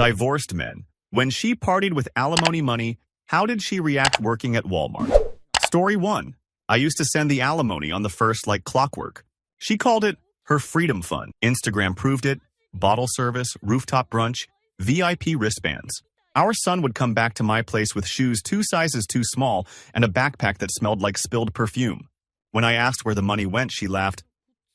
Divorced men. When she partied with alimony money, how did she react working at Walmart? Story 1. I used to send the alimony on the first like clockwork. She called it her freedom fund. Instagram proved it. Bottle service, rooftop brunch, VIP wristbands. Our son would come back to my place with shoes 2 sizes too small and a backpack that smelled like spilled perfume. When I asked where the money went, she laughed.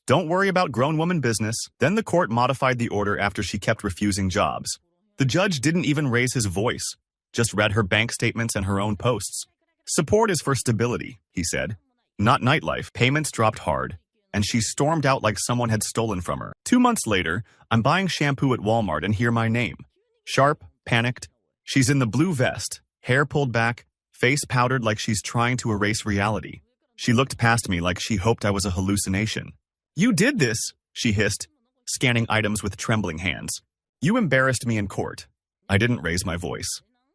Don't worry about grown woman business. Then the court modified the order after she kept refusing jobs. The judge didn't even raise his voice, just read her bank statements and her own posts. Support is for stability, he said. Not nightlife. Payments dropped hard, and she stormed out like someone had stolen from her. 2 months later, I'm buying shampoo at Walmart and hear my name. Sharp, panicked. She's in the blue vest, hair pulled back, face powdered like she's trying to erase reality. She looked past me like she hoped I was a hallucination. You did this, she hissed, scanning items with trembling hands. You embarrassed me in court. I didn't raise my voice.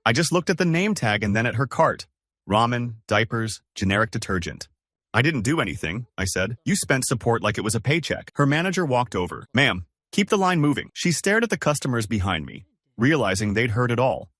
I just looked at the name tag and then at her cart. Ramen, diapers, generic detergent. I didn't do anything, I said. You spent support like it was a paycheck. Her manager walked over. Ma'am, keep the line moving. She stared at the customers behind me, realizing they'd heard it all.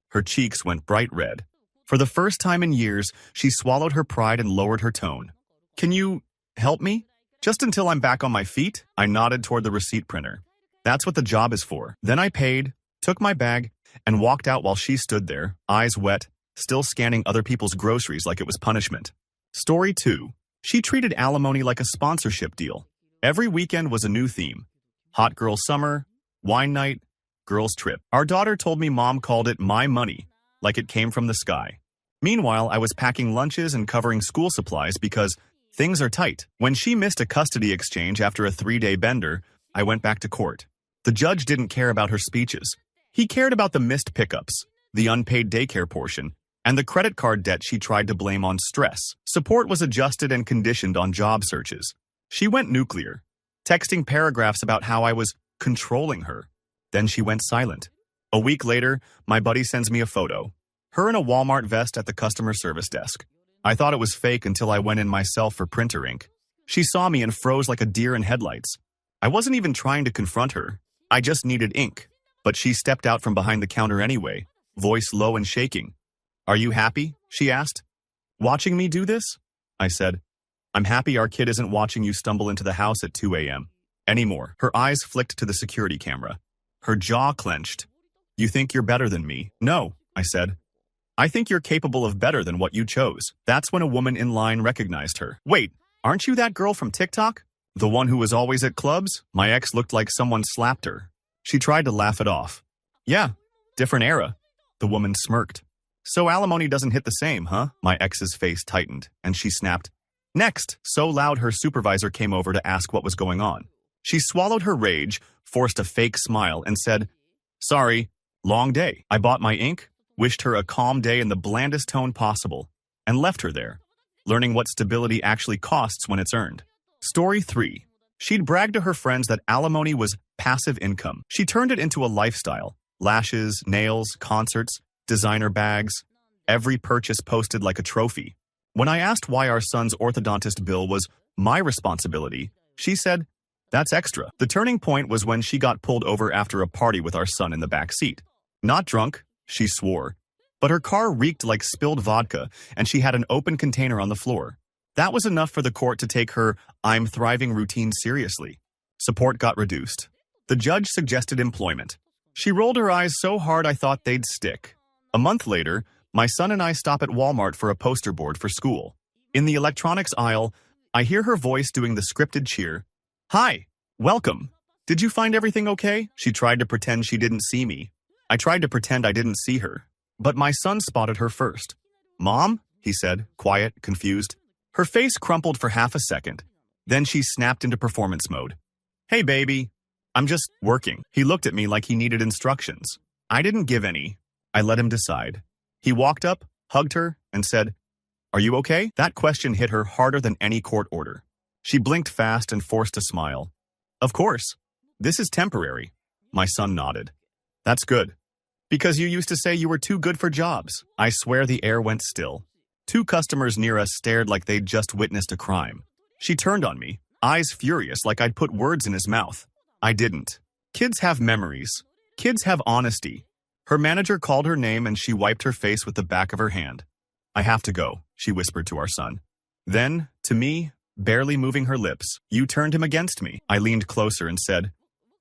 Her cheeks went bright red. For the first time in years, she swallowed her pride and lowered her tone. Can you help me? Just until I'm back on my feet? I nodded toward the receipt printer. That's what the job is for. Then I paid, took my bag, and walked out while she stood there, eyes wet, still scanning other people's groceries like it was punishment. Story 2. She treated alimony like a sponsorship deal. Every weekend was a new theme. Hot girl summer, wine night, girls trip. Our daughter told me mom called it my money, like it came from the sky. Meanwhile, I was packing lunches and covering school supplies because things are tight. When she missed a custody exchange after a 3-day bender, I went back to court. The judge didn't care about her speeches. He cared about the missed pickups, the unpaid daycare portion, and the credit card debt she tried to blame on stress. Support was adjusted and conditioned on job searches. She went nuclear, texting paragraphs about how I was controlling her. Then she went silent. A week later, my buddy sends me a photo. Her in a Walmart vest at the customer service desk. I thought it was fake until I went in myself for printer ink. She saw me and froze like a deer in headlights. I wasn't even trying to confront her. I just needed ink. But she stepped out from behind the counter anyway, voice low and shaking. Are you happy? She asked. Watching me do this? I said. I'm happy our kid isn't watching you stumble into the house at 2 a.m. anymore. Her eyes flicked to the security camera. Her jaw clenched. You think you're better than me? No, I said. I think you're capable of better than what you chose. That's when a woman in line recognized her. Wait, aren't you that girl from TikTok? The one who was always at clubs? My ex looked like someone slapped her. She tried to laugh it off. Yeah, different era. The woman smirked. So alimony doesn't hit the same, huh? My ex's face tightened, and she snapped. Next, so loud her supervisor came over to ask what was going on. She swallowed her rage, forced a fake smile, and said, Sorry, long day. I bought my ink, wished her a calm day in the blandest tone possible, and left her there, learning what stability actually costs when it's earned. Story 3. She'd bragged to her friends that alimony was passive income. She turned it into a lifestyle. Lashes, nails, concerts, designer bags. Every purchase posted like a trophy. When I asked why our son's orthodontist bill was my responsibility, she said, That's extra. The turning point was when she got pulled over after a party with our son in the back seat. Not drunk, she swore, but her car reeked like spilled vodka, and she had an open container on the floor. That was enough for the court to take her I'm thriving routine seriously. Support got reduced. The judge suggested employment. She rolled her eyes so hard I thought they'd stick. A month later, my son and I stop at Walmart for a poster board for school. In the electronics aisle, I hear her voice doing the scripted cheer. Hi, welcome. Did you find everything okay? She tried to pretend she didn't see me. I tried to pretend I didn't see her. But my son spotted her first. Mom? He said, quiet, confused. Her face crumpled for half a second. Then she snapped into performance mode. Hey, baby. I'm just working. He looked at me like he needed instructions. I didn't give any. I let him decide. He walked up, hugged her, and said, Are you okay? That question hit her harder than any court order. She blinked fast and forced a smile. Of course. This is temporary. My son nodded. That's good. Because you used to say you were too good for jobs. I swear the air went still. 2 customers near us stared like they'd just witnessed a crime. She turned on me, eyes furious like I'd put words in his mouth. I didn't. Kids have memories. Kids have honesty. Her manager called her name and she wiped her face with the back of her hand. "I have to go," she whispered to our son. Then, to me, barely moving her lips, "You turned him against me." I leaned closer and said,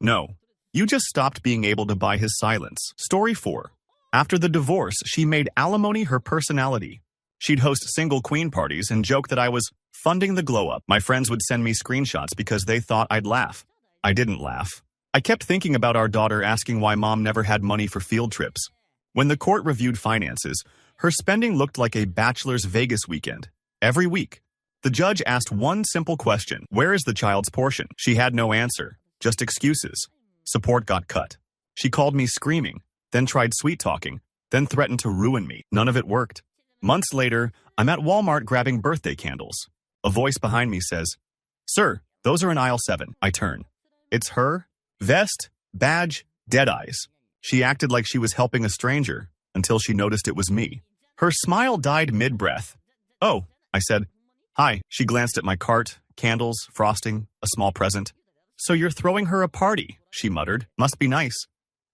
"No, you just stopped being able to buy his silence." Story 4. After the divorce, she made alimony her personality. She'd host single queen parties and joke that I was funding the glow-up. My friends would send me screenshots because they thought I'd laugh. I didn't laugh. I kept thinking about our daughter asking why mom never had money for field trips. When the court reviewed finances, her spending looked like a bachelor's Vegas weekend. Every week, the judge asked one simple question: where is the child's portion? She had no answer, just excuses. Support got cut. She called me screaming, then tried sweet-talking, then threatened to ruin me. None of it worked. Months later, I'm at Walmart grabbing birthday candles. A voice behind me says, "Sir, those are in aisle 7. I turn. It's her. Vest, badge, dead eyes. She acted like she was helping a stranger until she noticed it was me. Her smile died mid-breath. "Oh," I said. "Hi." She glanced at my cart, candles, frosting, a small present. "So you're throwing her a party," she muttered. "Must be nice."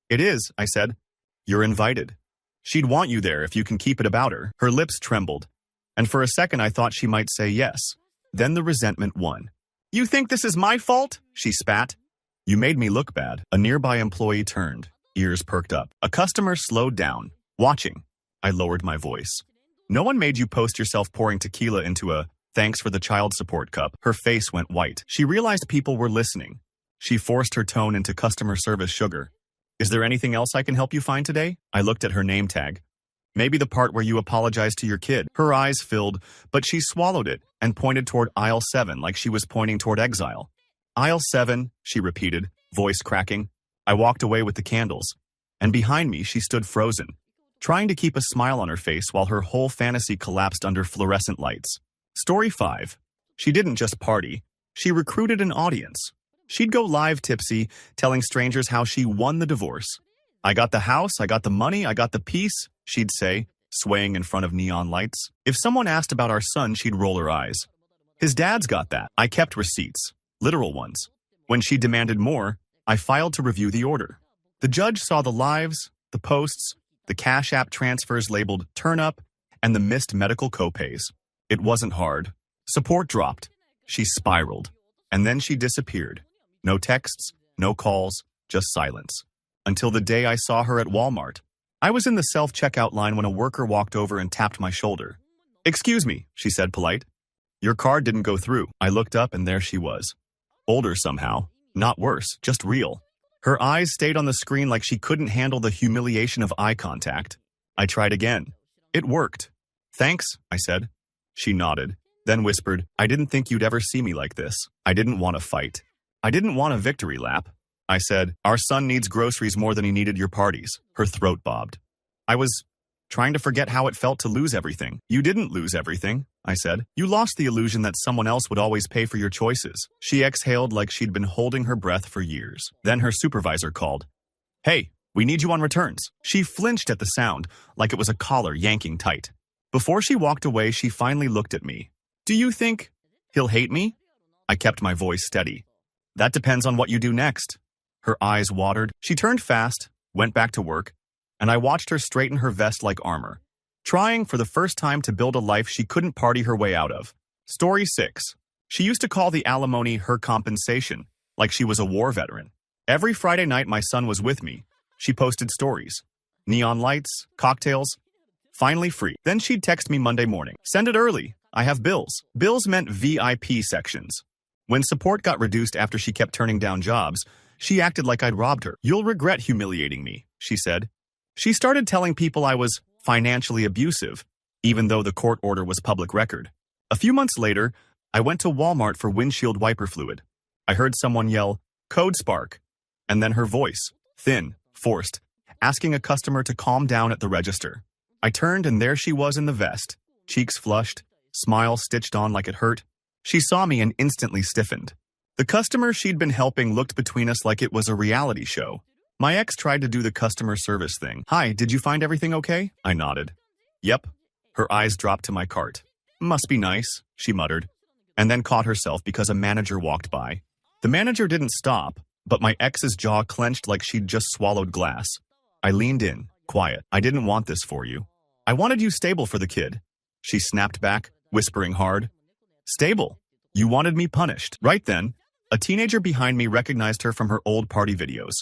"It is," I said. "You're invited. She'd want you there if you can keep it about her." Her lips trembled, and for a second I thought she might say yes. Then the resentment won. "You think this is my fault?" she spat. "You made me look bad." A nearby employee turned, ears perked up. A customer slowed down, watching. I lowered my voice. "No one made you post yourself pouring tequila into a thanks for the child support cup." Her face went white. She realized people were listening. She forced her tone into customer service sugar. "Is there anything else I can help you find today?" I looked at her name tag. "Maybe the part where you apologized to your kid." Her eyes filled, but she swallowed it and pointed toward aisle 7 like she was pointing toward exile. "Aisle 7, she repeated, voice cracking. I walked away with the candles, and behind me she stood frozen, trying to keep a smile on her face while her whole fantasy collapsed under fluorescent lights. Story 5. She didn't just party, she recruited an audience. She'd go live tipsy, telling strangers how she won the divorce. "I got the house, I got the money, I got the peace," she'd say, swaying in front of neon lights. If someone asked about our son, she'd roll her eyes. "His dad's got that." I kept receipts, literal ones. When she demanded more, I filed to review the order. The judge saw the lives, the posts, the Cash App transfers labeled "turn up," and the missed medical copays. It wasn't hard. Support dropped. She spiraled. And then she disappeared. No texts, no calls, just silence. Until the day I saw her at Walmart. I was in the self-checkout line when a worker walked over and tapped my shoulder. "Excuse me," she said, polite. "Your card didn't go through." I looked up and there she was. Older somehow. Not worse, just real. Her eyes stayed on the screen like she couldn't handle the humiliation of eye contact. I tried again. It worked. "Thanks," I said. She nodded, then whispered, "I didn't think you'd ever see me like this." I didn't want to fight. I didn't want a victory lap. I said, "Our son needs groceries more than he needed your parties." Her throat bobbed. I was trying to forget how it felt to lose everything. "You didn't lose everything," I said. "You lost the illusion that someone else would always pay for your choices." She exhaled like she'd been holding her breath for years. Then her supervisor called. "Hey, we need you on returns." She flinched at the sound, like it was a collar yanking tight. Before she walked away, she finally looked at me. "Do you think he'll hate me?" I kept my voice steady. "That depends on what you do next." Her eyes watered. She turned fast, went back to work, and I watched her straighten her vest like armor, trying for the first time to build a life she couldn't party her way out of. Story 6. She used to call the alimony her compensation, like she was a war veteran. Every Friday night my son was with me, she posted stories. Neon lights, cocktails, finally free. Then she'd text me Monday morning. "Send it early. I have bills." Bills meant VIP sections. When support got reduced after she kept turning down jobs, she acted like I'd robbed her. "You'll regret humiliating me," she said. She started telling people I was financially abusive, even though the court order was public record. A few months later, I went to Walmart for windshield wiper fluid. I heard someone yell, "Code Spark," and then her voice, thin, forced, asking a customer to calm down at the register. I turned and there she was in the vest, cheeks flushed, smile stitched on like it hurt. She saw me and instantly stiffened. The customer she'd been helping looked between us like it was a reality show. My ex tried to do the customer service thing. "Hi, did you find everything okay?" I nodded. "Yep." Her eyes dropped to my cart. "Must be nice," she muttered, and then caught herself because a manager walked by. The manager didn't stop, but my ex's jaw clenched like she'd just swallowed glass. I leaned in, Quiet. I didn't want this for you. I wanted you stable for the kid. She snapped back, whispering hard. Stable? You wanted me punished. Right then, a teenager behind me recognized her from her old party videos.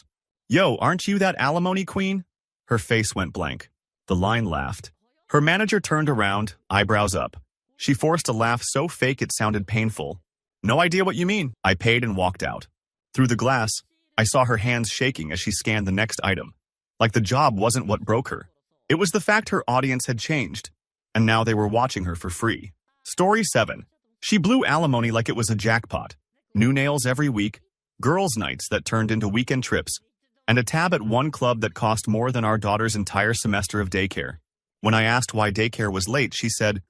Yo, aren't you that alimony queen? Her face went blank. The line laughed. Her manager turned around, eyebrows up. She forced a laugh so fake it sounded painful. No idea what you mean. I paid and walked out. Through the glass, I saw her hands shaking as she scanned the next item. Like the job wasn't what broke her. It was the fact her audience had changed, and now they were watching her for free. Story 7. She blew alimony like it was a jackpot. New nails every week, girls' nights that turned into weekend trips, and a tab at one club that cost more than our daughter's entire semester of daycare. When I asked why daycare was late, she said,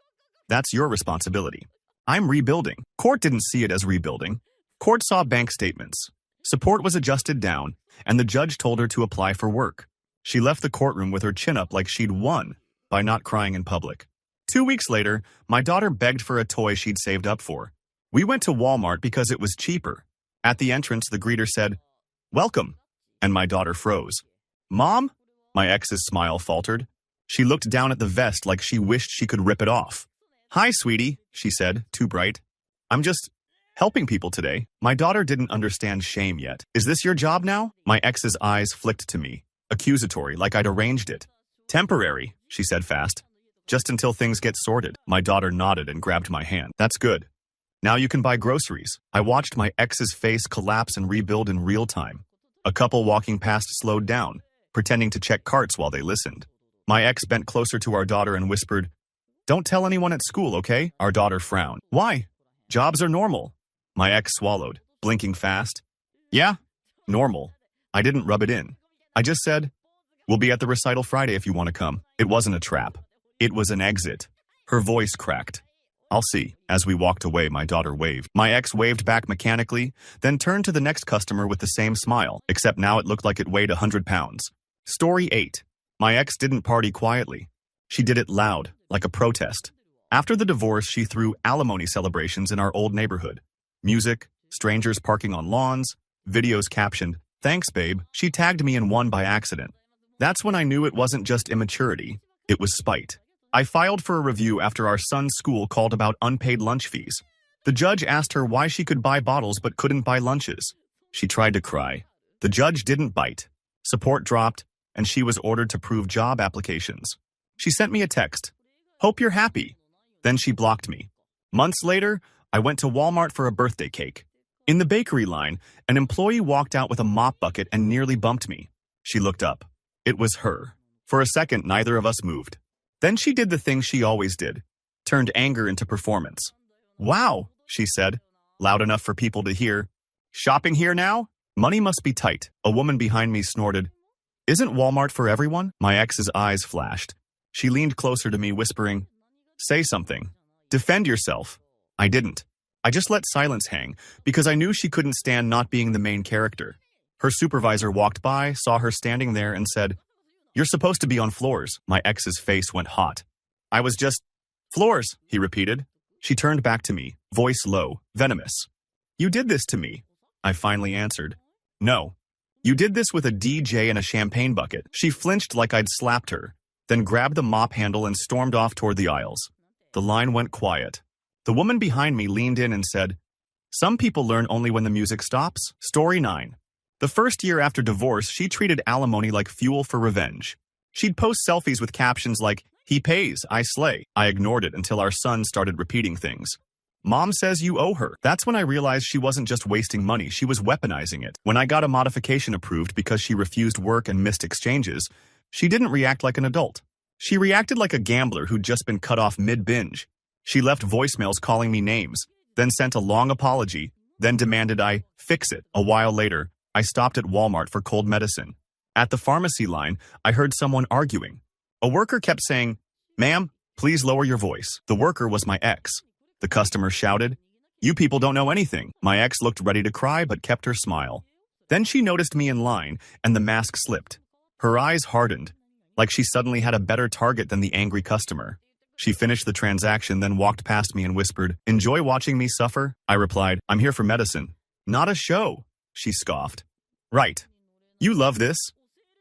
"That's your responsibility. I'm rebuilding." Court didn't see it as rebuilding. Court saw bank statements. Support was adjusted down, and the judge told her to apply for work. She left the courtroom with her chin up like she'd won by not crying in public. 2 weeks later, my daughter begged for a toy she'd saved up for. We went to Walmart because it was cheaper. At the entrance, the greeter said, "Welcome," and my daughter froze. "Mom?" My ex's smile faltered. She looked down at the vest like she wished she could rip it off. "Hi, sweetie," she said, too bright. "I'm just helping people today." My daughter didn't understand shame yet. "Is this your job now?" My ex's eyes flicked to me, accusatory, like I'd arranged it. "Temporary," she said fast. "Just until things get sorted." My daughter nodded and grabbed my hand. "That's good. Now you can buy groceries." I watched my ex's face collapse and rebuild in real time. A couple walking past slowed down, pretending to check carts while they listened. My ex bent closer to our daughter and whispered, "Don't tell anyone at school, okay?" Our daughter frowned. "Why? Jobs are normal." My ex swallowed, blinking fast. "Yeah, normal." I didn't rub it in. I just said, "We'll be at the recital Friday if you want to come." It wasn't a trap. It was an exit. Her voice cracked. "I'll see." As we walked away, my daughter waved. My ex waved back mechanically, then turned to the next customer with the same smile, except now it looked like it weighed 100 pounds. Story 8. My ex didn't party quietly. She did it loud, like a protest. After the divorce, she threw alimony celebrations in our old neighborhood. Music, strangers parking on lawns, videos captioned, "Thanks, babe." She tagged me in one by accident. That's when I knew it wasn't just immaturity, it was spite. I filed for a review after our son's school called about unpaid lunch fees. The judge asked her why she could buy bottles but couldn't buy lunches. She tried to cry. The judge didn't bite. Support dropped, and she was ordered to prove job applications. She sent me a text. "Hope you're happy." Then she blocked me. Months later, I went to Walmart for a birthday cake. In the bakery line, an employee walked out with a mop bucket and nearly bumped me. She looked up. It was her. For a second, neither of us moved. Then she did the thing she always did, turned anger into performance. "Wow," she said, loud enough for people to hear. "Shopping here now? Money must be tight." A woman behind me snorted. "Isn't Walmart for everyone?" My ex's eyes flashed. She leaned closer to me, whispering, "Say something. Defend yourself." I didn't. I just let silence hang, because I knew she couldn't stand not being the main character. Her supervisor walked by, saw her standing there, and said, "You're supposed to be on floors." My ex's face went hot. "I was just..." "Floors," he repeated. She turned back to me, voice low, venomous. "You did this to me." I finally answered, "No. You did this with a DJ and a champagne bucket." She flinched like I'd slapped her, then grabbed the mop handle and stormed off toward the aisles. The line went quiet. The woman behind me leaned in and said, "Some people learn only when the music stops." Story 9. The first year after divorce, she treated alimony like fuel for revenge. She'd post selfies with captions like, "He pays, I slay." I ignored it until our son started repeating things. "Mom says you owe her." That's when I realized she wasn't just wasting money, she was weaponizing it. When I got a modification approved because she refused work and missed exchanges, she didn't react like an adult. She reacted like a gambler who'd just been cut off mid-binge. She left voicemails calling me names, then sent a long apology, then demanded I fix it. A while later, I stopped at Walmart for cold medicine. At the pharmacy line, I heard someone arguing. A worker kept saying, "Ma'am, please lower your voice." The worker was my ex. The customer shouted, "You people don't know anything." My ex looked ready to cry but kept her smile. Then she noticed me in line, and the mask slipped. Her eyes hardened, like she suddenly had a better target than the angry customer. She finished the transaction, then walked past me and whispered, "Enjoy watching me suffer?" I replied, "I'm here for medicine." "Not a show," she scoffed. "Right. You love this?"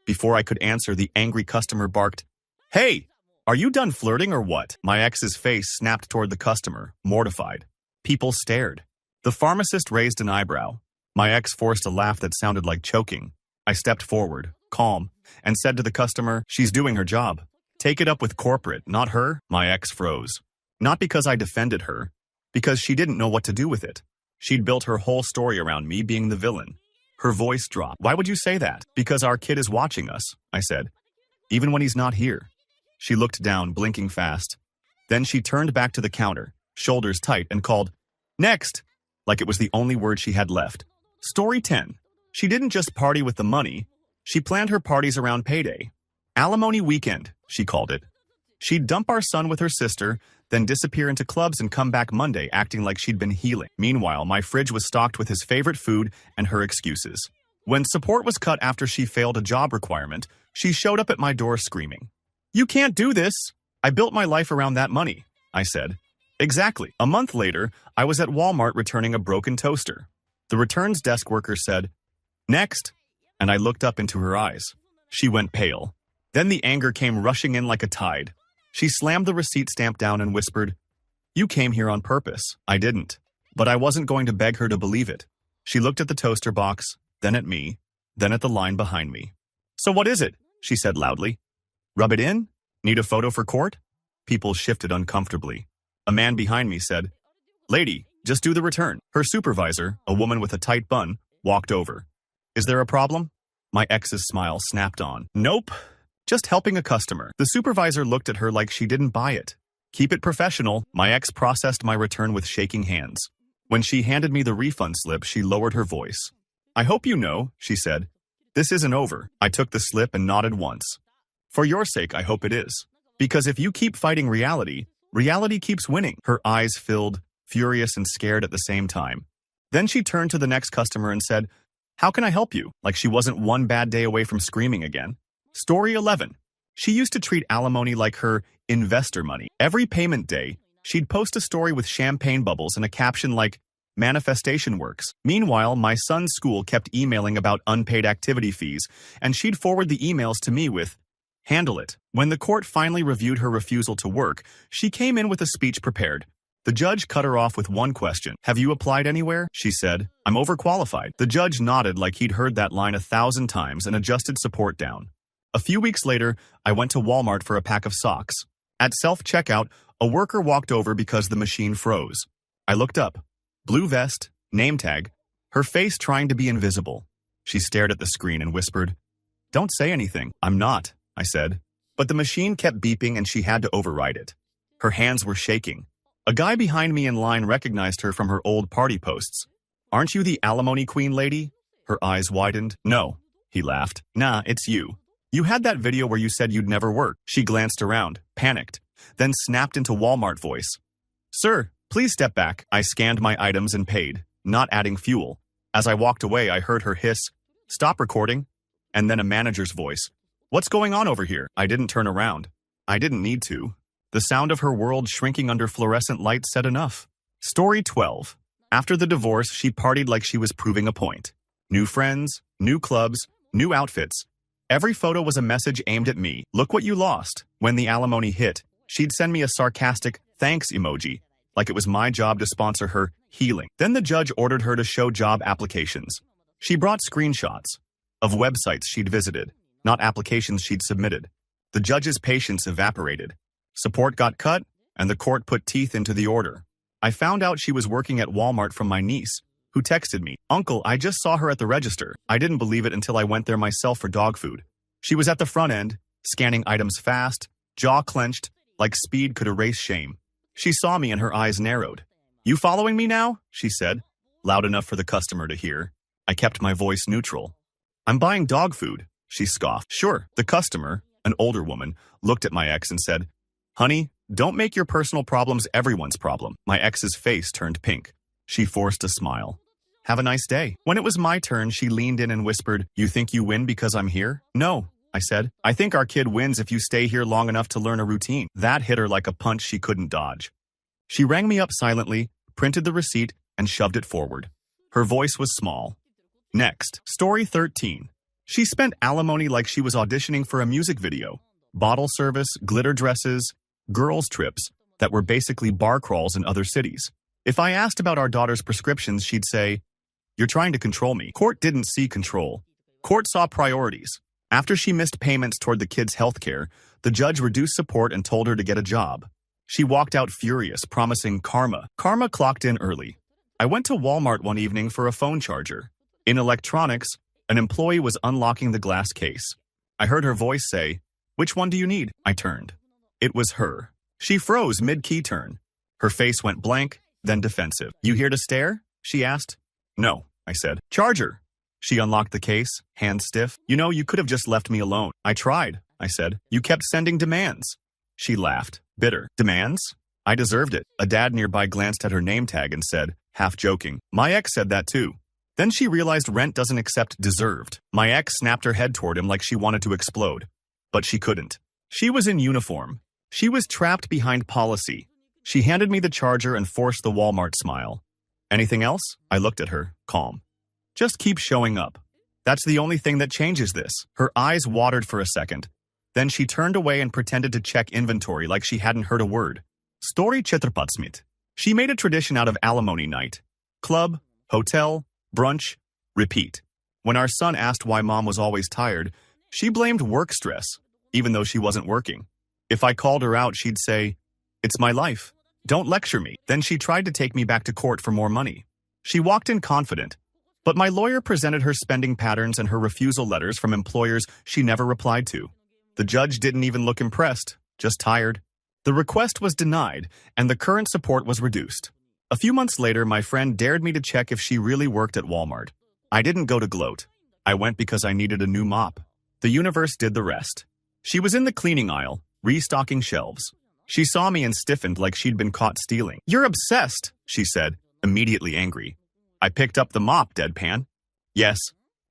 Before I could answer, the angry customer barked, "Hey, are you done flirting or what?" My ex's face snapped toward the customer, mortified. People stared. The pharmacist raised an eyebrow. My ex forced a laugh that sounded like choking. I stepped forward, calm, and said to the customer, "She's doing her job. Take it up with corporate, not her." My ex froze. Not because I defended her, because she didn't know what to do with it. She'd built her whole story around me being the villain. Her voice dropped. "Why would you say that?" "Because our kid is watching us," I said. "Even when he's not here." She looked down, blinking fast. Then she turned back to the counter, shoulders tight, and called, "Next!" like it was the only word she had left. Story 10. She didn't just party with the money. She planned her parties around payday. Alimony weekend, she called it. She'd dump our son with her sister, then disappear into clubs and come back Monday acting like she'd been healing. Meanwhile, my fridge was stocked with his favorite food and her excuses. When support was cut after she failed a job requirement, she showed up at my door screaming, "You can't do this! I built my life around that money," I said. Exactly. A month later, I was at Walmart returning a broken toaster. The returns desk worker said, "Next," and I looked up into her eyes. She went pale. Then the anger came rushing in like a tide. She slammed the receipt stamp down and whispered, "You came here on purpose." I didn't, but I wasn't going to beg her to believe it. She looked at the toaster box, then at me, then at the line behind me. "So what is it?" she said loudly. "Rub it in? Need a photo for court?" People shifted uncomfortably. A man behind me said, "Lady, just do the return." Her supervisor, a woman with a tight bun, walked over. "Is there a problem?" My ex's smile snapped on. "Nope. Just helping a customer." The supervisor looked at her like she didn't buy it. "Keep it professional." My ex processed my return with shaking hands. When she handed me the refund slip, she lowered her voice. "I hope you know," she said. "This isn't over." I took the slip and nodded once. "For your sake, I hope it is. Because if you keep fighting reality, reality keeps winning." Her eyes filled, furious and scared at the same time. Then she turned to the next customer and said, "How can I help you?" Like she wasn't one bad day away from screaming again. Story 11. She used to treat alimony like her investor money. Every payment day, she'd post a story with champagne bubbles and a caption like, "Manifestation works." Meanwhile, my son's school kept emailing about unpaid activity fees, and she'd forward the emails to me with, "Handle it." When the court finally reviewed her refusal to work, she came in with a speech prepared. The judge cut her off with one question. "Have you applied anywhere?" She said, "I'm overqualified." The judge nodded like he'd heard that line 1,000 times and adjusted support down. A few weeks later, I went to Walmart for a pack of socks. At self-checkout, a worker walked over because the machine froze. I looked up. Blue vest, name tag, her face trying to be invisible. She stared at the screen and whispered, "Don't say anything." "I'm not," I said. But the machine kept beeping and she had to override it. Her hands were shaking. A guy behind me in line recognized her from her old party posts. "Aren't you the alimony queen lady?" Her eyes widened. "No," he laughed. "Nah, it's you. You had that video where you said you'd never work." She glanced around, panicked, then snapped into Walmart voice. "Sir, please step back." I scanned my items and paid, not adding fuel. As I walked away, I heard her hiss, "Stop recording," and then a manager's voice. "What's going on over here?" I didn't turn around. I didn't need to. The sound of her world shrinking under fluorescent light said enough. Story 12. After the divorce, she partied like she was proving a point. New friends, new clubs, new outfits. Every photo was a message aimed at me. "Look what you lost." When the alimony hit, she'd send me a sarcastic thanks emoji, like it was my job to sponsor her healing. Then the judge ordered her to show job applications. She brought screenshots of websites she'd visited, not applications she'd submitted. The judge's patience evaporated. Support got cut, and the court put teeth into the order. I found out she was working at Walmart from my niece, who texted me, "Uncle, I just saw her at the register." I didn't believe it until I went there myself for dog food. She was at the front end, scanning items fast, jaw clenched, like speed could erase shame. She saw me and her eyes narrowed. "You following me now?" she said, loud enough for the customer to hear. I kept my voice neutral. "I'm buying dog food," she scoffed. "Sure." The customer, an older woman, looked at my ex and said, "Honey, don't make your personal problems everyone's problem." My ex's face turned pink. She forced a smile. "Have a nice day." When it was my turn, she leaned in and whispered, "You think you win because I'm here?" "No," I said. "I think our kid wins if you stay here long enough to learn a routine." That hit her like a punch she couldn't dodge. She rang me up silently, printed the receipt, and shoved it forward. Her voice was small. Next. Story 13. She spent alimony like she was auditioning for a music video. Bottle service, glitter dresses, girls' trips that were basically bar crawls in other cities. If I asked about our daughter's prescriptions, she'd say, "You're trying to control me." Court didn't see control. Court saw priorities. After she missed payments toward the kids' health care, the judge reduced support and told her to get a job. She walked out furious, promising karma. Karma clocked in early. I went to Walmart one evening for a phone charger. In electronics, an employee was unlocking the glass case. I heard her voice say, "Which one do you need?" I turned. It was her. She froze mid-key turn. Her face went blank, then defensive. "You here to stare?" she asked. "No," I said. "Charger." She unlocked the case, hands stiff. "You know, you could have just left me alone." "I tried," I said. "You kept sending demands." She laughed, bitter. "Demands? I deserved it." A dad nearby glanced at her name tag and said, half joking, "My ex said that too." Then she realized rent doesn't accept deserved. My ex snapped her head toward him like she wanted to explode. But she couldn't. She was in uniform. She was trapped behind policy. She handed me the charger and forced the Walmart smile. "Anything else?" I looked at her, calm. "Just keep showing up. That's the only thing that changes this." Her eyes watered for a second. Then she turned away and pretended to check inventory like she hadn't heard a word. Story 14. She made a tradition out of alimony night. Club, hotel, brunch, repeat. When our son asked why mom was always tired, she blamed work stress, even though she wasn't working. If I called her out, she'd say, "It's my life. Don't lecture me." Then she tried to take me back to court for more money. She walked in confident, but my lawyer presented her spending patterns and her refusal letters from employers she never replied to. The judge didn't even look impressed, just tired. The request was denied, and the current support was reduced. A few months later, my friend dared me to check if she really worked at Walmart. I didn't go to gloat. I went because I needed a new mop. The universe did the rest. She was in the cleaning aisle, restocking shelves. She saw me and stiffened like she'd been caught stealing. "You're obsessed," she said, immediately angry. I picked up the mop, deadpan. "Yes,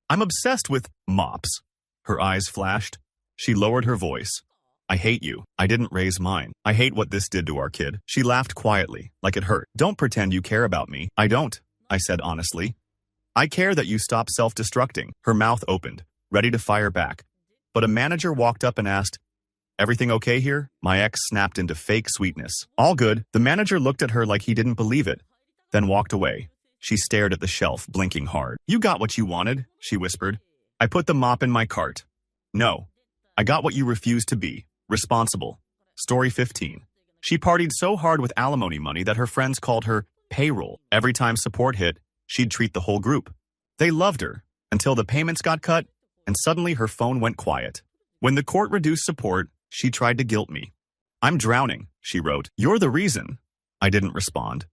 I'm obsessed with mops." Her eyes flashed. She lowered her voice. "I hate you. I didn't raise mine. I hate what this did to our kid." She laughed quietly, like it hurt. "Don't pretend you care about me." "I don't," I said honestly. "I care that you stop self-destructing." Her mouth opened, ready to fire back. But a manager walked up and asked, "Everything okay here?" My ex snapped into fake sweetness. "All good." The manager looked at her like he didn't believe it, then walked away. She stared at the shelf, blinking hard. "You got what you wanted," she whispered. "I put the mop in my cart." "No, I got what you refused to be. Responsible." Story 15. She partied so hard with alimony money that her friends called her payroll. Every time support hit, she'd treat the whole group. They loved her, until the payments got cut, and suddenly her phone went quiet. When the court reduced support, she tried to guilt me. "I'm drowning," she wrote. "You're the reason." I didn't respond.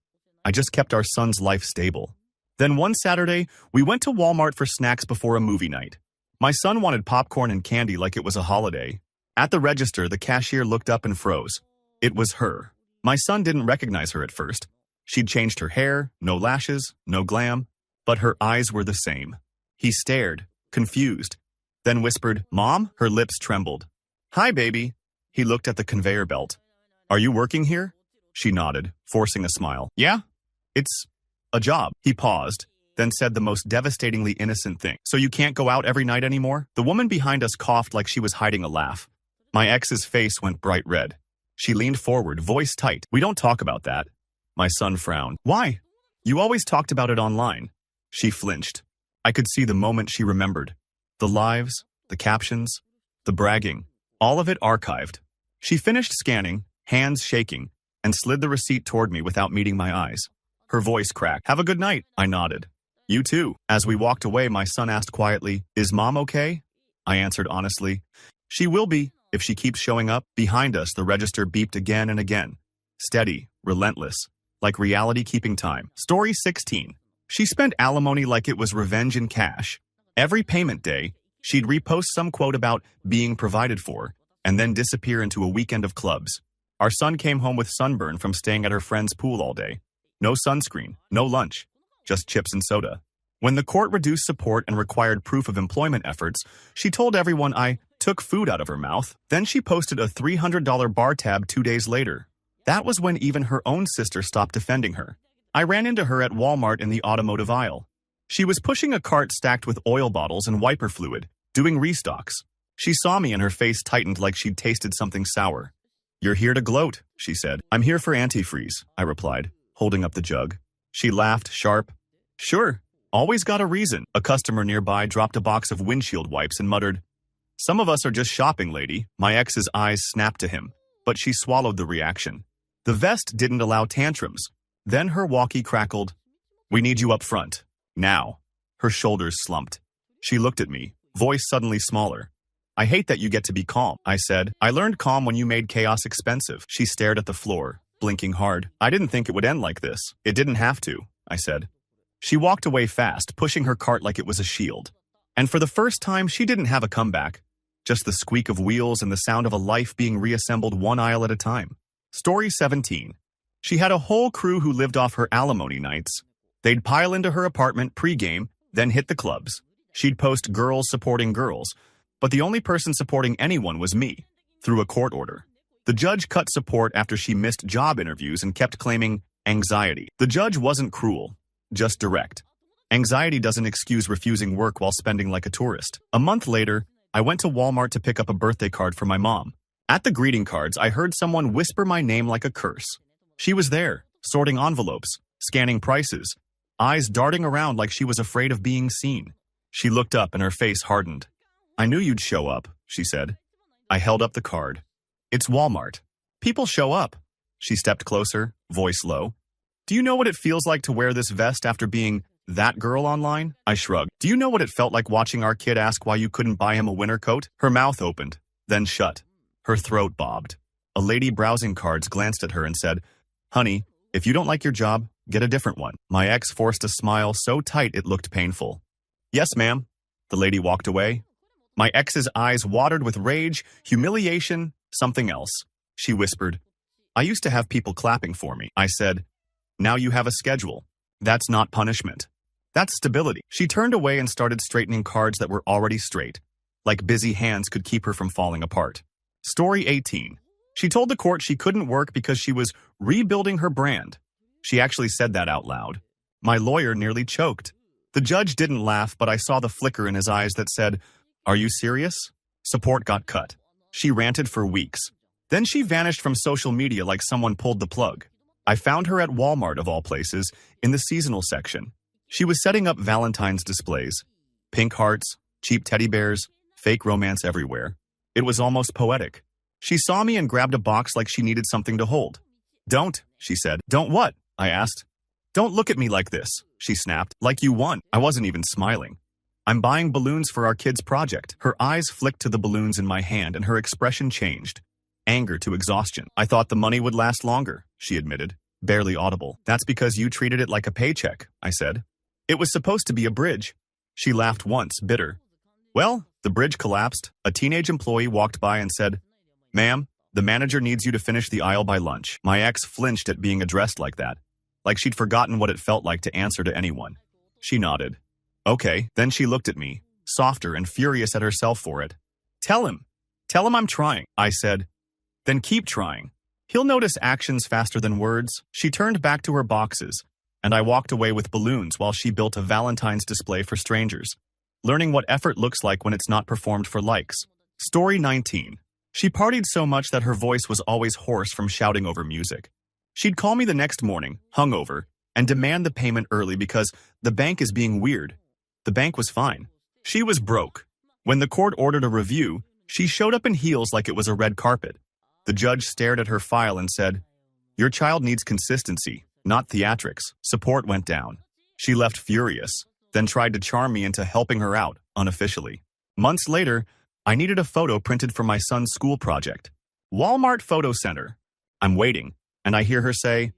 I just kept our son's life stable. Then one Saturday, we went to Walmart for snacks before a movie night. My son wanted popcorn and candy like it was a holiday. At the register, the cashier looked up and froze. It was her. My son didn't recognize her at first. She'd changed her hair, no lashes, no glam, but her eyes were the same. He stared, confused, then whispered, "Mom?" Her lips trembled. "Hi, baby." He looked at the conveyor belt. "Are you working here?" She nodded, forcing a smile. "Yeah? It's a job." He paused, then said the most devastatingly innocent thing. "So you can't go out every night anymore?" The woman behind us coughed like she was hiding a laugh. My ex's face went bright red. She leaned forward, voice tight. "We don't talk about that." My son frowned. "Why? You always talked about it online." She flinched. I could see the moment she remembered. The lives, the captions, the bragging, all of it archived. She finished scanning, hands shaking, and slid the receipt toward me without meeting my eyes. Her voice cracked. "Have a good night," I nodded. "You too." As we walked away, my son asked quietly, "Is Mom okay?" I answered honestly, "She will be, if she keeps showing up." Behind us, the register beeped again and again. Steady, relentless, like reality keeping time. Story 16. She spent alimony like it was revenge in cash. Every payment day, she'd repost some quote about being provided for, and then disappear into a weekend of clubs. Our son came home with sunburn from staying at her friend's pool all day. No sunscreen, no lunch, just chips and soda. When the court reduced support and required proof of employment efforts, she told everyone I took food out of her mouth. Then she posted a $300 bar tab 2 days later. That was when even her own sister stopped defending her. I ran into her at Walmart in the automotive aisle. She was pushing a cart stacked with oil bottles and wiper fluid. doing restocks. She saw me and her face tightened like she'd tasted something sour. "You're here to gloat," she said. "I'm here for antifreeze," I replied, holding up the jug. She laughed, sharp. "Sure, always got a reason." A customer nearby dropped a box of windshield wipes and muttered, "Some of us are just shopping, lady." My ex's eyes snapped to him, but she swallowed the reaction. The vest didn't allow tantrums. Then her walkie crackled. "We need you up front. Now." Her shoulders slumped. She looked at me, voice suddenly smaller. "I hate that you get to be calm," I said. "I learned calm when you made chaos expensive." She stared at the floor, blinking hard. "I didn't think it would end like this." "It didn't have to," I said. She walked away fast, pushing her cart like it was a shield. And for the first time, she didn't have a comeback. Just the squeak of wheels and the sound of a life being reassembled one aisle at a time. Story 17. She had a whole crew who lived off her alimony nights. They'd pile into her apartment pre-game, then hit the clubs. She'd post girls supporting girls, but the only person supporting anyone was me, through a court order. The judge cut support after she missed job interviews and kept claiming anxiety. The judge wasn't cruel, just direct. Anxiety doesn't excuse refusing work while spending like a tourist. A month later, I went to Walmart to pick up a birthday card for my mom. At the greeting cards, I heard someone whisper my name like a curse. She was there, sorting envelopes, scanning prices, eyes darting around like she was afraid of being seen. She looked up and her face hardened. "I knew you'd show up," she said. I held up the card. "It's Walmart. People show up." She stepped closer, voice low. "Do you know what it feels like to wear this vest after being that girl online?" I shrugged. "Do you know what it felt like watching our kid ask why you couldn't buy him a winter coat?" Her mouth opened, then shut. Her throat bobbed. A lady browsing cards glanced at her and said, "Honey, if you don't like your job, get a different one." My ex forced a smile so tight it looked painful. "Yes, ma'am." The lady walked away. My ex's eyes watered with rage, humiliation, something else. She whispered, "I used to have people clapping for me." I said, "Now you have a schedule. That's not punishment. That's stability." She turned away and started straightening cards that were already straight, like busy hands could keep her from falling apart. Story 18. She told the court she couldn't work because she was rebuilding her brand. She actually said that out loud. My lawyer nearly choked. The judge didn't laugh, but I saw the flicker in his eyes that said, "Are you serious?" Support got cut. She ranted for weeks. Then she vanished from social media like someone pulled the plug. I found her at Walmart, of all places, in the seasonal section. She was setting up Valentine's displays. Pink hearts, cheap teddy bears, fake romance everywhere. It was almost poetic. She saw me and grabbed a box like she needed something to hold. "Don't," she said. "Don't what?" I asked. "Don't look at me like this," she snapped. "Like you won." I wasn't even smiling. "I'm buying balloons for our kids' project." Her eyes flicked to the balloons in my hand and her expression changed. Anger to exhaustion. "I thought the money would last longer," she admitted, barely audible. "That's because you treated it like a paycheck," I said. "It was supposed to be a bridge." She laughed once, bitter. "Well, the bridge collapsed." A teenage employee walked by and said, "Ma'am, the manager needs you to finish the aisle by lunch." My ex flinched at being addressed like that, like she'd forgotten what it felt like to answer to anyone. She nodded. "Okay." Then she looked at me, softer and furious at herself for it. Tell him I'm trying," I said. "Then keep trying. He'll notice actions faster than words." She turned back to her boxes, and I walked away with balloons while she built a Valentine's display for strangers, learning what effort looks like when it's not performed for likes. Story 19. She partied so much that her voice was always hoarse from shouting over music. She'd call me the next morning, hungover, and demand the payment early because the bank is being weird. The bank was fine. She was broke. When the court ordered a review, she showed up in heels like it was a red carpet. The judge stared at her file and said, "Your child needs consistency, not theatrics." Support went down. She left furious, then tried to charm me into helping her out, unofficially. Months later, I needed a photo printed for my son's school project. Walmart Photo Center. I'm waiting, and I hear her say,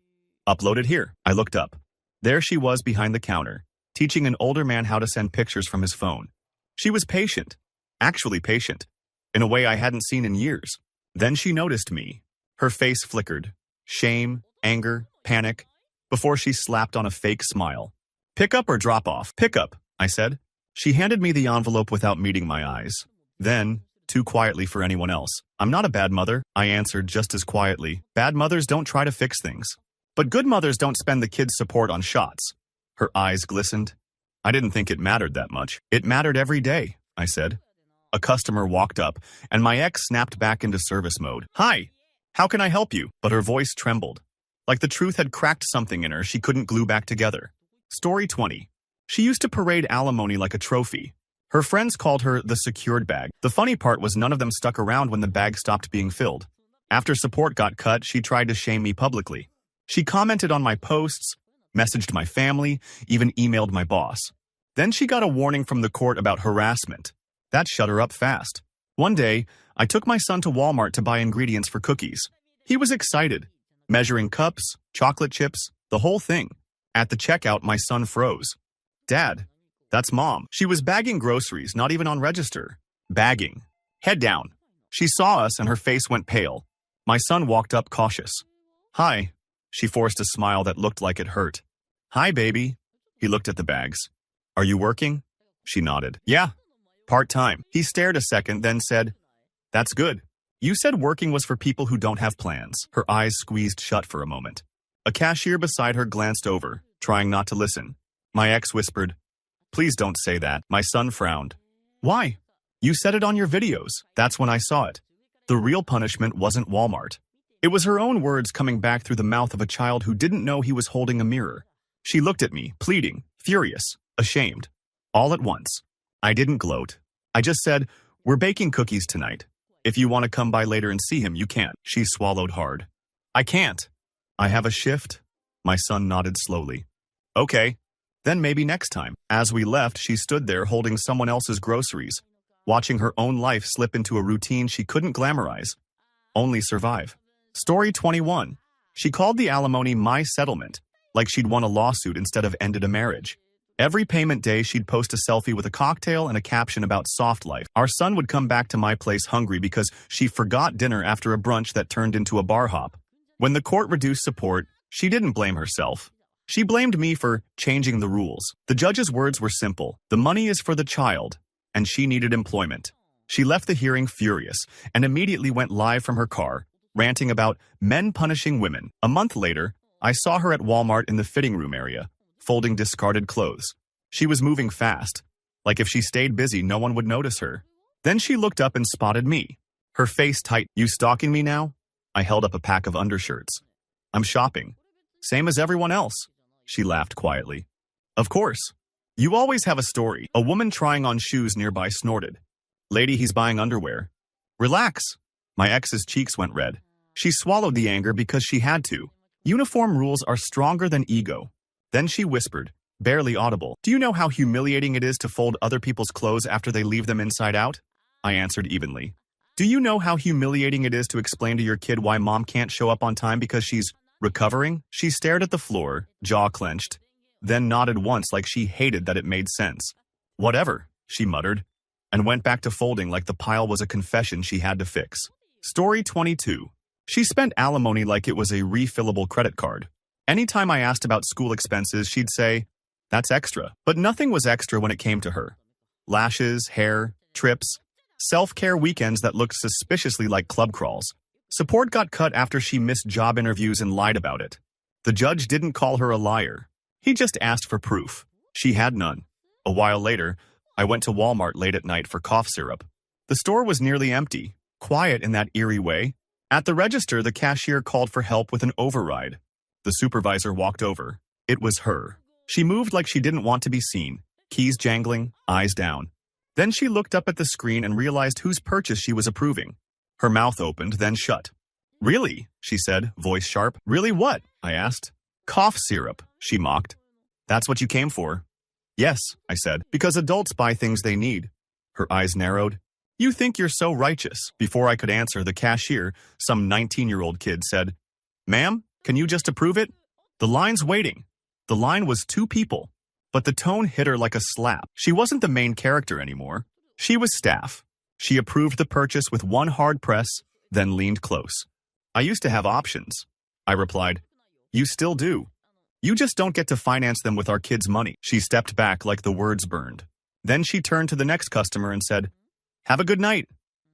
"Upload it here." I looked up. There she was behind the counter, teaching an older man how to send pictures from his phone. She was patient, actually patient, in a way I hadn't seen in years. Then she noticed me. Her face flickered. Shame, anger, panic, before she slapped on a fake smile. "Pick up or drop off?" "Pick up," I said. She handed me the envelope without meeting my eyes. Then, too quietly for anyone else, "I'm not a bad mother," I answered just as quietly. "Bad mothers don't try to fix things. But good mothers don't spend the kids' support on shots." Her eyes glistened. I didn't think it mattered that much. "It mattered every day," I said. A customer walked up, and my ex snapped back into service mode. "Hi, how can I help you?" But her voice trembled. Like the truth had cracked something in her she couldn't glue back together. Story 20. She used to parade alimony like a trophy. Her friends called her the secured bag. The funny part was none of them stuck around when the bag stopped being filled. After support got cut, she tried to shame me publicly. She commented on my posts, messaged my family, even emailed my boss. Then she got a warning from the court about harassment. That shut her up fast. One day, I took my son to Walmart to buy ingredients for cookies. He was excited, measuring cups, chocolate chips, the whole thing. At the checkout, my son froze. "Dad, that's Mom." She was bagging groceries, not even on register. Bagging. Head down. She saw us and her face went pale. My son walked up cautious. "Hi." She forced a smile that looked like it hurt. "Hi, baby." He looked at the bags. "Are you working?" She nodded. "Yeah. Part-time." He stared a second, then said, "That's good. You said working was for people who don't have plans." Her eyes squeezed shut for a moment. A cashier beside her glanced over, trying not to listen. My ex whispered, "Please don't say that." My son frowned. "Why? You said it on your videos." That's when I saw it. The real punishment wasn't Walmart. It was her own words coming back through the mouth of a child who didn't know he was holding a mirror. She looked at me, pleading, furious, ashamed. All at once. I didn't gloat. I just said, "We're baking cookies tonight. If you want to come by later and see him, you can." She swallowed hard. "I can't. I have a shift." My son nodded slowly. "Okay, then maybe next time." As we left, she stood there holding someone else's groceries, watching her own life slip into a routine she couldn't glamorize, only survive. Story 21. She called the alimony my settlement, like she'd won a lawsuit instead of ended a marriage. Every payment day, she'd post a selfie with a cocktail and a caption about soft life. Our son would come back to my place hungry because she forgot dinner after a brunch that turned into a bar hop. When the court reduced support, she didn't blame herself. She blamed me for changing the rules. The judge's words were simple. The money is for the child, and she needed employment. She left the hearing furious and immediately went live from her car, ranting about men punishing women. A month later, I saw her at Walmart in the fitting room area, folding discarded clothes. She was moving fast, like if she stayed busy, no one would notice her. Then she looked up and spotted me. Her face tight. "You stalking me now?" I held up a pack of undershirts. "I'm shopping. Same as everyone else." She laughed quietly. "Of course. You always have a story." A woman trying on shoes nearby snorted. "Lady, he's buying underwear." "Relax." My ex's cheeks went red. She swallowed the anger because she had to. Uniform rules are stronger than ego. Then she whispered, barely audible, "Do you know how humiliating it is to fold other people's clothes after they leave them inside out?" I answered evenly. "Do you know how humiliating it is to explain to your kid why Mom can't show up on time because she's recovering?" She stared at the floor, jaw clenched, then nodded once like she hated that it made sense. "Whatever," she muttered, and went back to folding like the pile was a confession she had to fix. Story 22. She spent alimony like it was a refillable credit card. Anytime I asked about school expenses, she'd say, "That's extra." But nothing was extra when it came to her. Lashes, hair, trips, self-care weekends that looked suspiciously like club crawls. Support got cut after she missed job interviews and lied about it. The judge didn't call her a liar. He just asked for proof. She had none. A while later, I went to Walmart late at night for cough syrup. The store was nearly empty, quiet in that eerie way. At the register, the cashier called for help with an override. The supervisor walked over. It was her. She moved like she didn't want to be seen, keys jangling, eyes down. Then she looked up at the screen and realized whose purchase she was approving. Her mouth opened, then shut. "Really?" she said, voice sharp. "Really what?" I asked. "Cough syrup," she mocked. "That's what you came for?" "Yes," I said, "because adults buy things they need." Her eyes narrowed. "You think you're so righteous." Before I could answer, the cashier, some 19-year-old kid, said, "Ma'am, can you just approve it?" The line's waiting. The line was 2 people, but the tone hit her like a slap. She wasn't the main character anymore. She was staff. She approved the purchase with one hard press, then leaned close. "I used to have options," I replied. "You still do. You just don't get to finance them with our kids' money." She stepped back like the words burned. Then she turned to the next customer and said, "Have a good night,"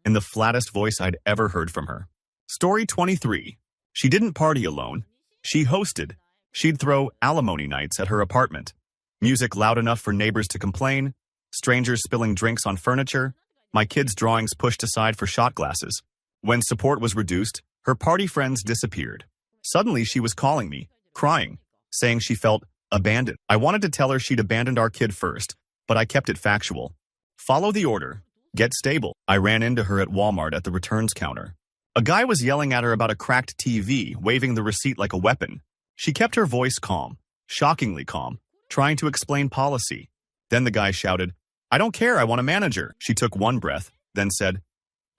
in the flattest voice I'd ever heard from her. Story 23. She didn't party alone. She hosted. She'd throw alimony nights at her apartment. Music loud enough for neighbors to complain, strangers spilling drinks on furniture, My kids' drawings pushed aside for shot glasses. When support was reduced, her party friends disappeared. Suddenly, she was calling me, crying, saying she felt abandoned. I wanted to tell her she'd abandoned our kid first, but I kept it factual. Follow the order. Get stable. I ran into her at Walmart at the returns counter. A guy was yelling at her about a cracked TV, waving the receipt like a weapon. She kept her voice calm, shockingly calm, trying to explain policy. Then the guy shouted, "I don't care, I want a manager." She took one breath, then said,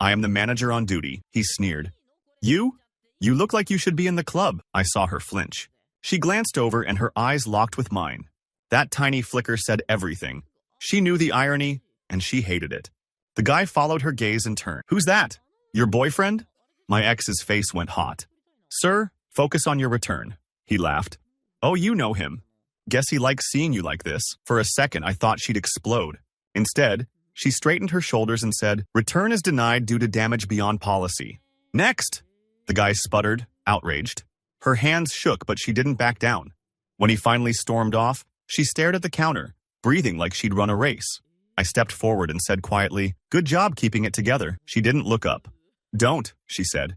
"I am the manager on duty." He sneered. You? You look like you should be in the club." I saw her flinch. She glanced over and her eyes locked with mine. That tiny flicker said everything. She knew the irony, and she hated it. The guy followed her gaze and turned. "Who's that? Your boyfriend?" My ex's face went hot. "Sir, focus on your return." He laughed. "Oh, you know him. Guess he likes seeing you like this." For a second, I thought she'd explode. Instead, she straightened her shoulders and said, "Return is denied due to damage beyond policy." "Next!" The guy sputtered, outraged. Her hands shook, but she didn't back down. When he finally stormed off, she stared at the counter, breathing like she'd run a race. I stepped forward and said quietly, "Good job keeping it together." She didn't look up. "Don't," she said.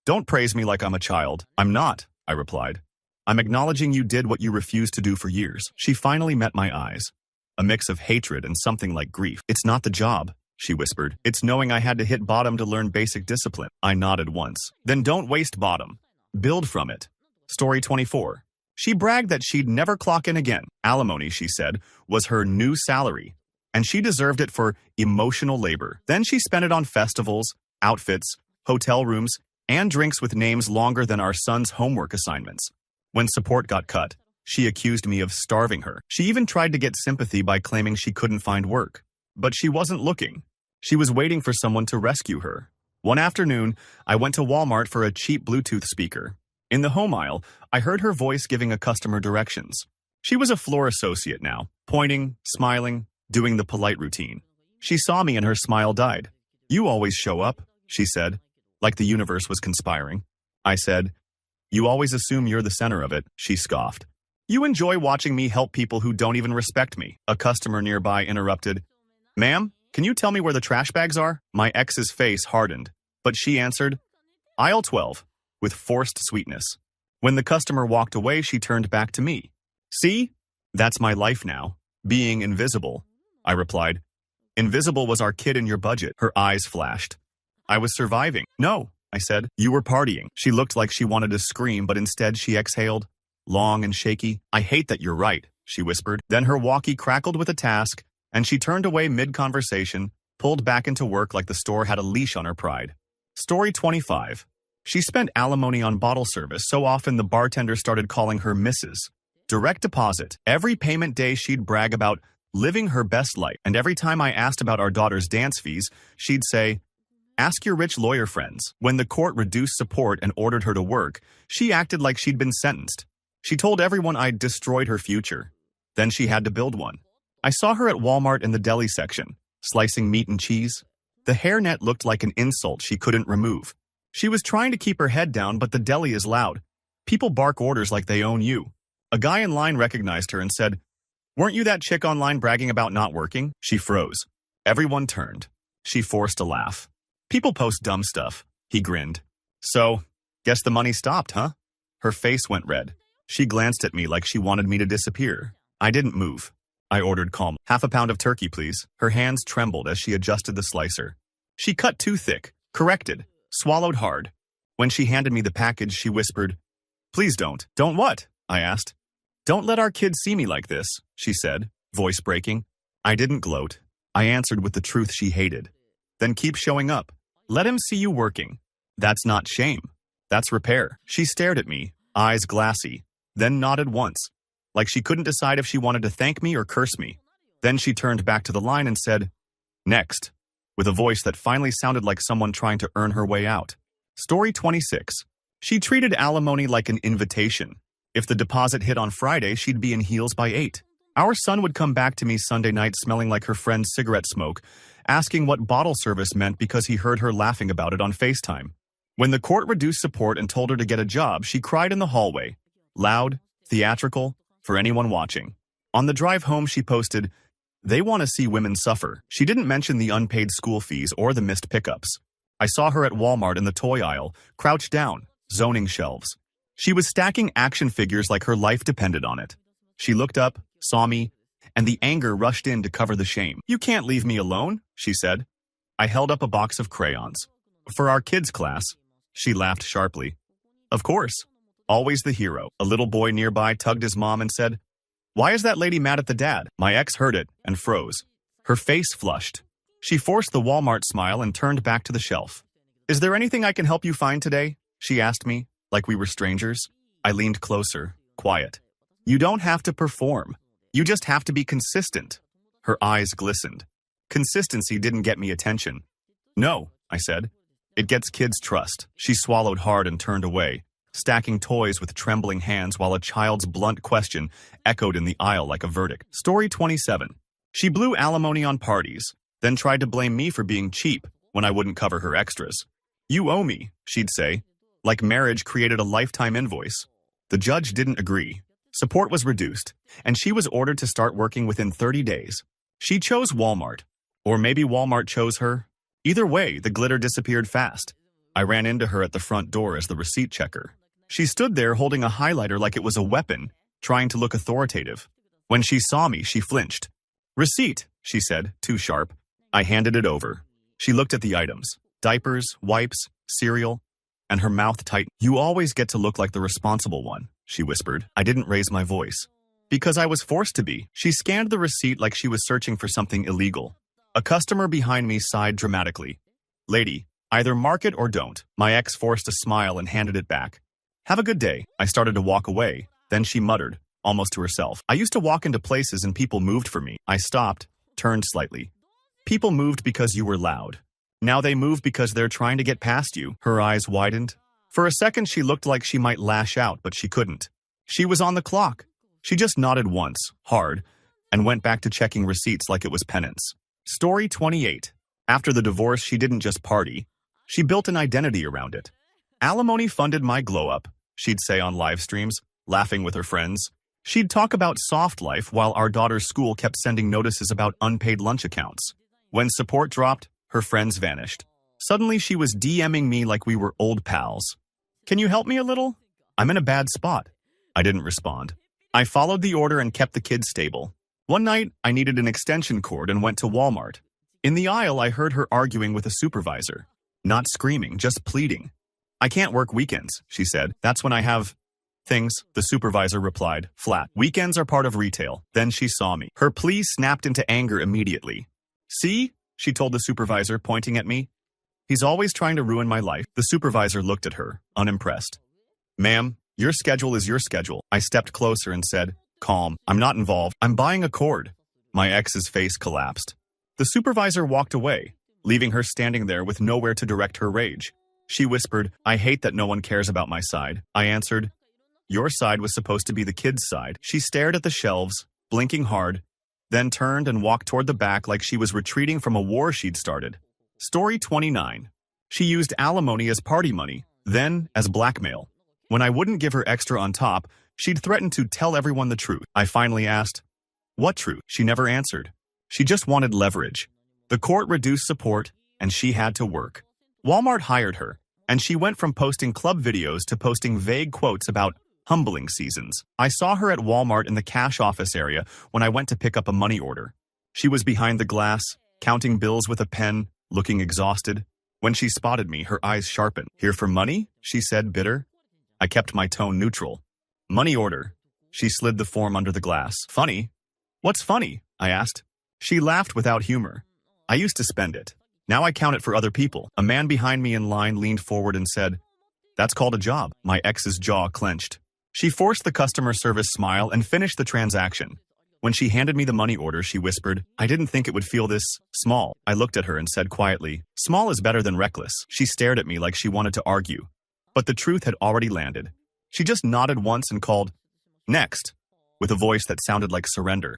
"Don't praise me like I'm a child." "I'm not," I replied. "I'm acknowledging you did what you refused to do for years." She finally met my eyes. A mix of hatred and something like grief. "It's not the job," she whispered. "It's knowing I had to hit bottom to learn basic discipline." I nodded once. "Then don't waste bottom. Build from it." Story 24. She bragged that she'd never clock in again. Alimony, she said, was her new salary, and she deserved it for emotional labor. Then she spent it on festivals, outfits, hotel rooms, and drinks with names longer than our son's homework assignments. When support got cut, she accused me of starving her. She even tried to get sympathy by claiming she couldn't find work. But she wasn't looking. She was waiting for someone to rescue her. One afternoon, I went to Walmart for a cheap Bluetooth speaker. In the home aisle, I heard her voice giving a customer directions. She was a floor associate now, pointing, smiling, doing the polite routine. She saw me and her smile died. "You always show up," she said, like the universe was conspiring. I said, "You always assume you're the center of it," she scoffed. "You enjoy watching me help people who don't even respect me." A customer nearby interrupted, "Ma'am, can you tell me where the trash bags are?" My ex's face hardened, but she answered, "Aisle 12, with forced sweetness. When the customer walked away, she turned back to me. "See? That's my life now. Being invisible." I replied. "Invisible was our kid in your budget." Her eyes flashed. "I was surviving." "No," I said. "You were partying." She looked like she wanted to scream, but instead she exhaled, long and shaky. "I hate that you're right," she whispered. Then her walkie crackled with a task, and she turned away mid-conversation, pulled back into work like the store had a leash on her pride. Story 25. She spent alimony on bottle service so often the bartender started calling her Mrs. Direct deposit. Every payment day she'd brag about living her best life, and every time I asked about our daughter's dance fees, she'd say, "Ask your rich lawyer friends." When the court reduced support and ordered her to work, she acted like she'd been sentenced. She told everyone I'd destroyed her future. Then she had to build one. I saw her at Walmart in the deli section, slicing meat and cheese. The hairnet looked like an insult she couldn't remove. She was trying to keep her head down, but the deli is loud. People bark orders like they own you. A guy in line recognized her and said, "Weren't you that chick online bragging about not working?" She froze. Everyone turned. She forced a laugh. "People post dumb stuff." He grinned. "So, guess the money stopped, huh?" Her face went red. She glanced at me like she wanted me to disappear. I didn't move. I ordered calm. "Half a pound of turkey, please." Her hands trembled as she adjusted the slicer. She cut too thick, corrected, swallowed hard. When she handed me the package, she whispered, "Please don't." "Don't what?" I asked. "Don't let our kids see me like this," she said, voice breaking. I didn't gloat. I answered with the truth she hated. "Then keep showing up. Let him see you working. That's not shame. That's repair." She stared at me, eyes glassy, then nodded once, like she couldn't decide if she wanted to thank me or curse me. Then she turned back to the line and said, "Next," with a voice that finally sounded like someone trying to earn her way out. Story 26. She treated alimony like an invitation. If the deposit hit on Friday, she'd be in heels by 8. Our son would come back to me Sunday night smelling like her friend's cigarette smoke, asking what bottle service meant because he heard her laughing about it on FaceTime. When the court reduced support and told her to get a job, she cried in the hallway. Loud, theatrical, for anyone watching. On the drive home, she posted, They want to see women suffer. She didn't mention the unpaid school fees or the missed pickups. I saw her at Walmart in the toy aisle, crouched down, zoning shelves. She was stacking action figures like her life depended on it. She looked up, saw me, and the anger rushed in to cover the shame. "You can't leave me alone," she said. I held up a box of crayons. "For our kids' class." She laughed sharply. "Of course. Always the hero." A little boy nearby tugged his mom and said, "Why is that lady mad at the dad?" My ex heard it and froze. Her face flushed. She forced the Walmart smile and turned back to the shelf. "Is there anything I can help you find today?" she asked me, like we were strangers. I leaned closer, quiet. "You don't have to perform. You just have to be consistent." Her eyes glistened. Consistency didn't get me attention. "No," I said. "It gets kids' trust." She swallowed hard and turned away, stacking toys with trembling hands while a child's blunt question echoed in the aisle like a verdict. Story 27. She blew alimony on parties, then tried to blame me for being cheap when I wouldn't cover her extras. "You owe me," she'd say, like marriage created a lifetime invoice. The judge didn't agree. Support was reduced, and she was ordered to start working within 30 days. She chose Walmart. Or maybe Walmart chose her. Either way, the glitter disappeared fast. I ran into her at the front door as the receipt checker. She stood there holding a highlighter like it was a weapon, trying to look authoritative. When she saw me, she flinched. "Receipt," she said, too sharp. I handed it over. She looked at the items. Diapers, wipes, cereal, and her mouth tightened. "You always get to look like the responsible one," she whispered. I didn't raise my voice. "Because I was forced to be." She scanned the receipt like she was searching for something illegal. A customer behind me sighed dramatically. "Lady, either mark it or don't." My ex forced a smile and handed it back. "Have a good day." I started to walk away. Then she muttered, almost to herself. "I used to walk into places and people moved for me." I stopped, turned slightly. "People moved because you were loud. Now they move because they're trying to get past you." Her eyes widened. For a second she looked like she might lash out, but she couldn't. She was on the clock. She just nodded once, hard, and went back to checking receipts like it was penance. Story 28. After the divorce, she didn't just party. She built an identity around it. "Alimony funded my glow-up," she'd say on live streams, laughing with her friends. She'd talk about soft life while our daughter's school kept sending notices about unpaid lunch accounts. When support dropped, her friends vanished. Suddenly she was DMing me like we were old pals. "Can you help me a little? I'm in a bad spot." I didn't respond. I followed the order and kept the kids stable. One night, I needed an extension cord and went to Walmart. In the aisle, I heard her arguing with a supervisor. Not screaming, just pleading. "I can't work weekends," she said. "That's when I have things," the supervisor replied, flat. "Weekends are part of retail." Then she saw me. Her plea snapped into anger immediately. "See?" she told the supervisor, pointing at me. "He's always trying to ruin my life." The supervisor looked at her, unimpressed. "Ma'am, your schedule is your schedule." I stepped closer and said, "Calm. I'm not involved. I'm buying a cord." My ex's face collapsed. The supervisor walked away, leaving her standing there with nowhere to direct her rage. She whispered, "I hate that no one cares about my side." I answered, "Your side was supposed to be the kids' side." She stared at the shelves, blinking hard, then turned and walked toward the back like she was retreating from a war she'd started. Story 29. She used alimony as party money, then as blackmail. When I wouldn't give her extra on top, she'd threatened to tell everyone the truth. I finally asked, "What truth?" She never answered. She just wanted leverage. The court reduced support, and she had to work. Walmart hired her, and she went from posting club videos to posting vague quotes about humbling seasons. I saw her at Walmart in the cash office area when I went to pick up a money order. She was behind the glass, counting bills with a pen, looking exhausted. When she spotted me, her eyes sharpened. "Here for money?" she said, bitter. I kept my tone neutral. "Money order." She slid the form under the glass. "Funny?" "What's funny?" I asked. She laughed without humor. "I used to spend it. Now I count it for other people." A man behind me in line leaned forward and said, "That's called a job." My ex's jaw clenched. She forced the customer service smile and finished the transaction. When she handed me the money order, she whispered, "I didn't think it would feel this small." I looked at her and said quietly, "Small is better than reckless." She stared at me like she wanted to argue. But the truth had already landed. She just nodded once and called, "Next," with a voice that sounded like surrender.